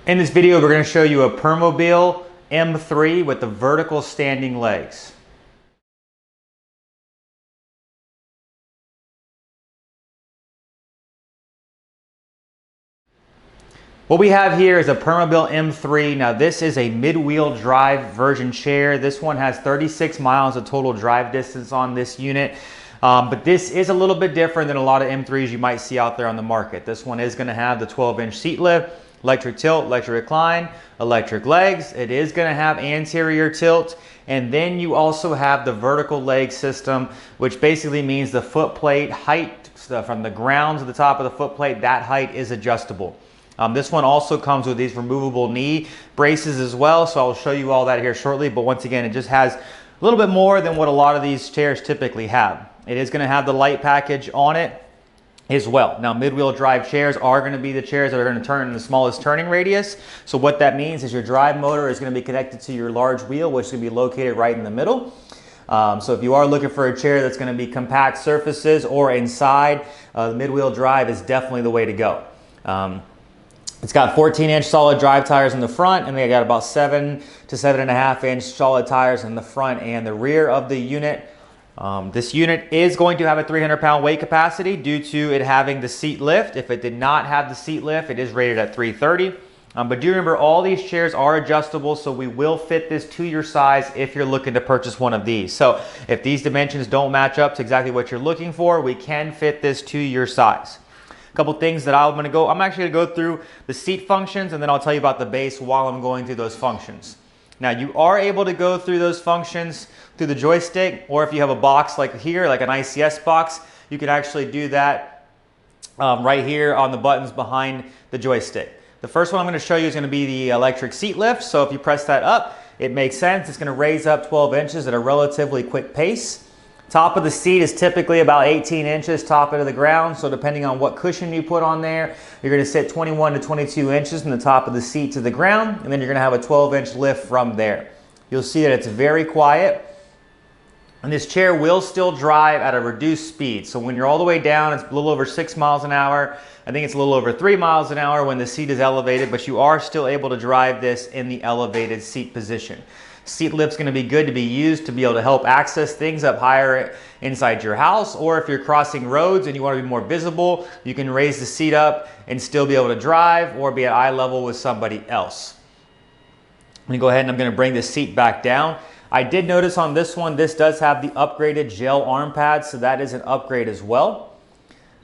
In this video, we're going to show you a Permobil M3 with the vertical standing legs. What we have here is a Permobil M3. Now this is a mid-wheel drive version chair. This one has 36 miles of total drive distance on this unit. But this is a little bit different than a lot of M3s you might see out there on the market. This one is going to have the 12-inch seat lift, electric tilt, electric recline, electric legs. It is going to have anterior tilt, and then you also have the vertical leg system, which basically means the foot plate height from the ground to the top of the foot plate, that height is adjustable. This one also comes with these removable knee braces as well, so I'll show you all that here shortly. But once again, it just has a little bit more than what a lot of these chairs typically have. It is going to have the light package on it as well. Now, mid-wheel drive chairs are going to be the chairs that are going to turn in the smallest turning radius. So what that means is your drive motor is going to be connected to your large wheel, which is going to be located right in the middle. So if you are looking for a chair that's going to be compact surfaces or inside, the mid-wheel drive is definitely the way to go. It's got 14-inch solid drive tires in the front, and they got about 7 to 7.5-inch solid tires in the front and the rear of the unit. This unit is going to have a 300-pound weight capacity due to it having the seat lift. If it did not have the seat lift, it is rated at 330. But do remember, all these chairs are adjustable, so we will fit this to your size if you're looking to purchase one of these. So if these dimensions don't match up to exactly what you're looking for, we can fit this to your size. A couple things that I'm actually going to go through the seat functions, and then I'll tell you about the base while I'm going through those functions. Now, you are able to go through those functions through the joystick, or if you have a box like here, like an ICS box, you can actually do that right here on the buttons behind the joystick. The first one I'm going to show you is going to be the electric seat lift. So if you press that up, it makes sense. It's going to raise up 12 inches at a relatively quick pace. Top of the seat is typically about 18 inches top into the ground. So depending on what cushion you put on there, you're going to sit 21 to 22 inches from the top of the seat to the ground. And then you're going to have a 12-inch lift from there. You'll see that it's very quiet. And this chair will still drive at a reduced speed. So when you're all the way down, it's a little over 6 miles an hour. I think it's a little over 3 miles an hour when the seat is elevated, but you are still able to drive this in the elevated seat position. Seat lift's going to be good to be used to be able to help access things up higher inside your house, or if you're crossing roads and you want to be more visible, you can raise the seat up and still be able to drive or be at eye level with somebody else. Let me go ahead and I'm going to bring this seat back down. I did notice on this one, this does have the upgraded gel arm pads, so that is an upgrade as well.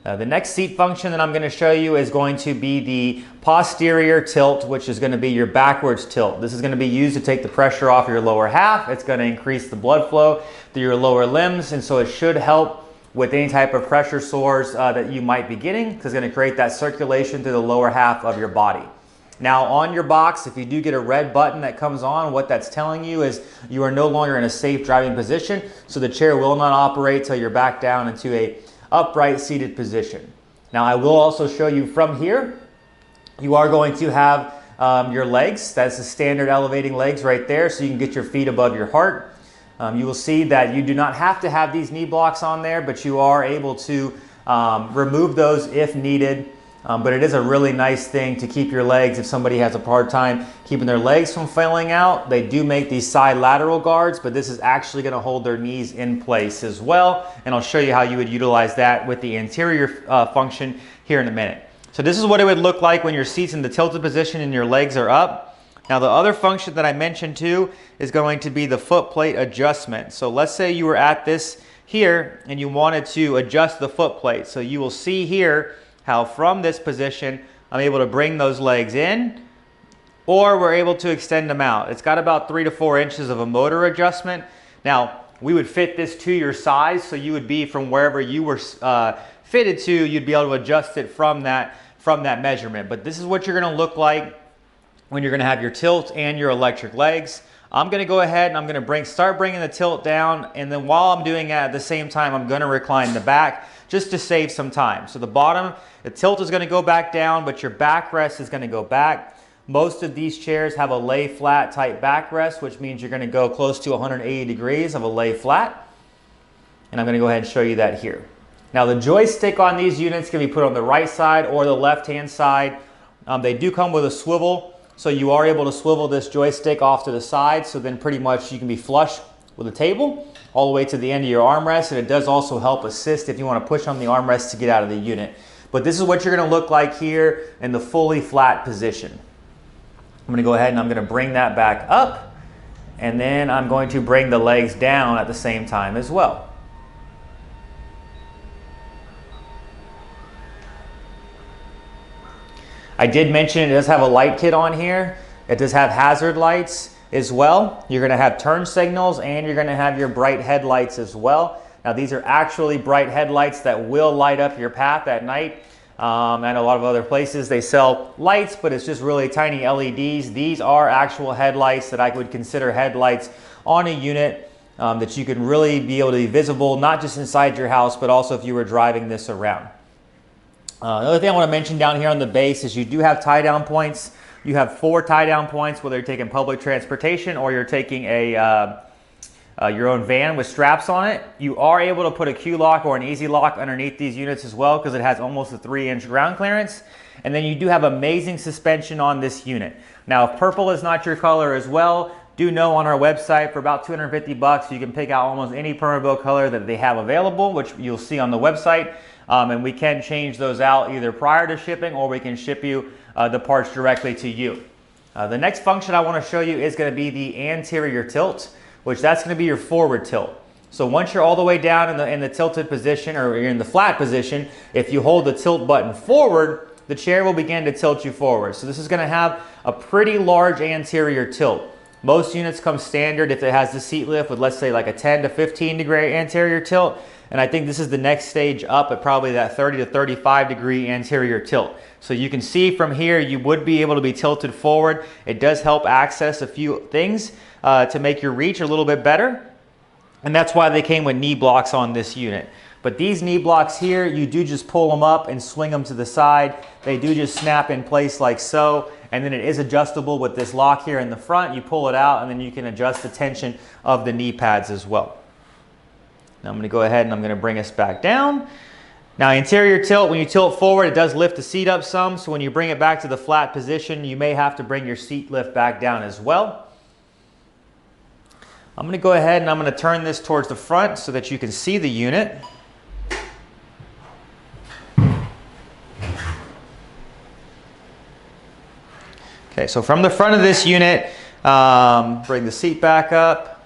The next seat function that I'm going to show you is going to be the posterior tilt, which is going to be your backwards tilt. This is going to be used to take the pressure off your lower half. It's going to increase the blood flow through your lower limbs, and so it should help with any type of pressure sores that you might be getting, because it's going to create that circulation through the lower half of your body. Now, on your box, if you do get a red button that comes on, what that's telling you is you are no longer in a safe driving position, so the chair will not operate till you're back down into a upright seated position. Now, I will also show you from here, you are going to have your legs. That's the standard elevating legs right there, so you can get your feet above your heart. You will see that you do not have to have these knee blocks on there, but you are able to remove those if needed. But it is a really nice thing to keep your legs, if somebody has a hard time keeping their legs from flailing out. They do make these side lateral guards, but this is actually going to hold their knees in place as well. And I'll show you how you would utilize that with the interior function here in a minute. So this is what it would look like when your seat's in the tilted position and your legs are up. Now, the other function that I mentioned too is going to be the foot plate adjustment. So let's say you were at this here and you wanted to adjust the foot plate. So you will see here how from this position, I'm able to bring those legs in, or we're able to extend them out. It's got about 3 to 4 inches of a motor adjustment. Now, we would fit this to your size, so you would be from wherever you were fitted to, you'd be able to adjust it from that measurement. But this is what you're gonna look like when you're gonna have your tilt and your electric legs. I'm gonna go ahead and I'm gonna start bringing the tilt down, and then while I'm doing that, at the same time, I'm gonna recline the back just to save some time. So the tilt is gonna go back down, but your backrest is gonna go back. Most of these chairs have a lay flat type backrest, which means you're gonna go close to 180 degrees of a lay flat. And I'm gonna go ahead and show you that here. Now, the joystick on these units can be put on the right side or the left-hand side. They do come with a swivel So you are able to swivel this joystick off to the side, so then pretty much you can be flush with the table all the way to the end of your armrest, and it does also help assist if you want to push on the armrest to get out of the unit. But this is what you're going to look like here in the fully flat position. I'm going to go ahead and I'm going to bring that back up, and then I'm going to bring the legs down at the same time as well. I did mention it does have a light kit on here. It does have hazard lights as well. You're going to have turn signals, and you're going to have your bright headlights as well. Now these are actually bright headlights that will light up your path at night. And a lot of other places they sell lights, but it's just really tiny LEDs. These are actual headlights that I would consider headlights on a unit that you can really be able to be visible, not just inside your house, but also if you were driving this around. Another thing I want to mention down here on the base is you do have tie-down points. You have 4 tie-down points, whether you're taking public transportation or you're taking your own van with straps on it. You are able to put a Q-lock or an easy lock underneath these units as well, because it has almost a 3-inch ground clearance. And then you do have amazing suspension on this unit. Now, if purple is not your color as well, do know on our website for about $250 you can pick out almost any Permobil color that they have available, which you'll see on the website. And we can change those out either prior to shipping, or we can ship you the parts directly to you. The next function I want to show you is going to be the anterior tilt, which that's going to be your forward tilt. So once you're all the way down in the tilted position, or you're in the flat position, if you hold the tilt button forward, the chair will begin to tilt you forward. So this is going to have a pretty large anterior tilt. Most units come standard if it has the seat lift with, let's say, like a 10 to 15 degree anterior tilt. And I think this is the next stage up at probably that 30 to 35 degree anterior tilt. So you can see from here, you would be able to be tilted forward. It does help access a few things to make your reach a little bit better. And that's why they came with knee blocks on this unit. But these knee blocks here, you do just pull them up and swing them to the side. They do just snap in place like so. And then it is adjustable with this lock here in the front. You pull it out, and then you can adjust the tension of the knee pads as well. Now I'm going to go ahead and I'm going to bring us back down. Now anterior tilt, when you tilt forward, it does lift the seat up some. So when you bring it back to the flat position, you may have to bring your seat lift back down as well. I'm going to go ahead and I'm going to turn this towards the front so that you can see the unit. Okay, so from the front of this unit, bring the seat back up.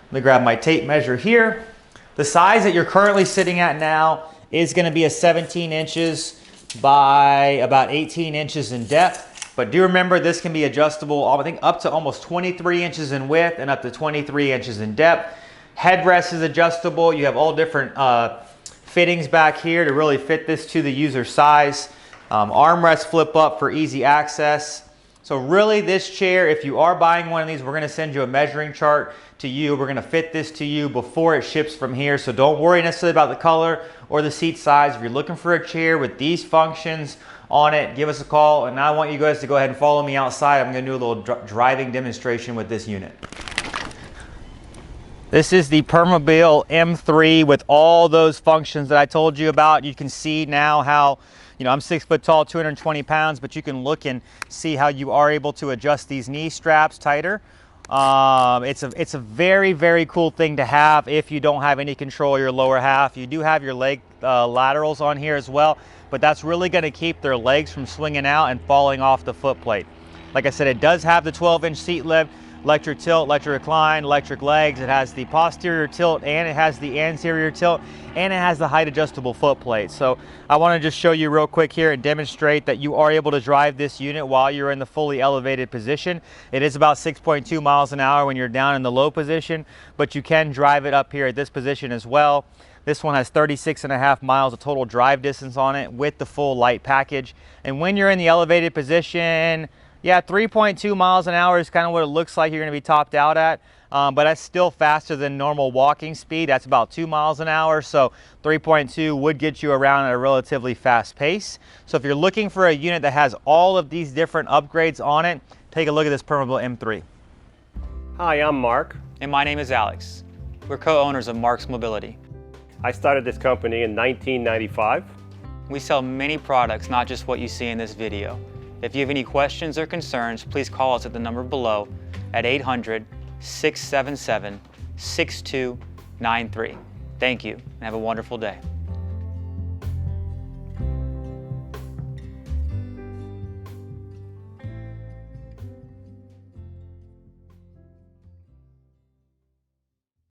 Let me grab my tape measure here. The size that you're currently sitting at now is going to be a 17 inches by about 18 inches in depth. But do remember, this can be adjustable, I think, up to almost 23 inches in width and up to 23 inches in depth. Headrest is adjustable. You have all different fittings back here to really fit this to the user size. Armrests flip up for easy access. So really, this chair, if you are buying one of these, we're going to send you a measuring chart to you. We're going to fit this to you before it ships from here. So don't worry necessarily about the color or the seat size. If you're looking for a chair with these functions on it, give us a call. And now I want you guys to go ahead and follow me outside. I'm going to do a little driving demonstration with this unit. This is the Permobil M3 with all those functions that I told you about. You can see now how, you know, I'm 6 foot tall, 220 pounds, but you can look and see how you are able to adjust these knee straps tighter. It's a very, very cool thing to have if you don't have any control of your lower half. You do have your leg laterals on here as well, but that's really going to keep their legs from swinging out and falling off the foot plate. Like I said, it does have the 12-inch seat lift, electric tilt, electric recline, electric legs. It has the posterior tilt, and it has the anterior tilt, and it has the height adjustable foot plate. So I want to just show you real quick here and demonstrate that you are able to drive this unit while you're in the fully elevated position. It is about 6.2 miles an hour when you're down in the low position, but you can drive it up here at this position as well. This one has 36.5 miles of total drive distance on it with the full light package. And when you're in the elevated position, yeah, 3.2 miles an hour is kind of what it looks like you're going to be topped out at, but that's still faster than normal walking speed. That's about 2 miles an hour, so 3.2 would get you around at a relatively fast pace. So if you're looking for a unit that has all of these different upgrades on it, take a look at this Permobil M3. Hi, I'm Mark. And my name is Alex. We're co-owners of Marc's Mobility. I started this company in 1995. We sell many products, not just what you see in this video. If you have any questions or concerns, please call us at the number below at 800-677-6293. Thank you, and have a wonderful day.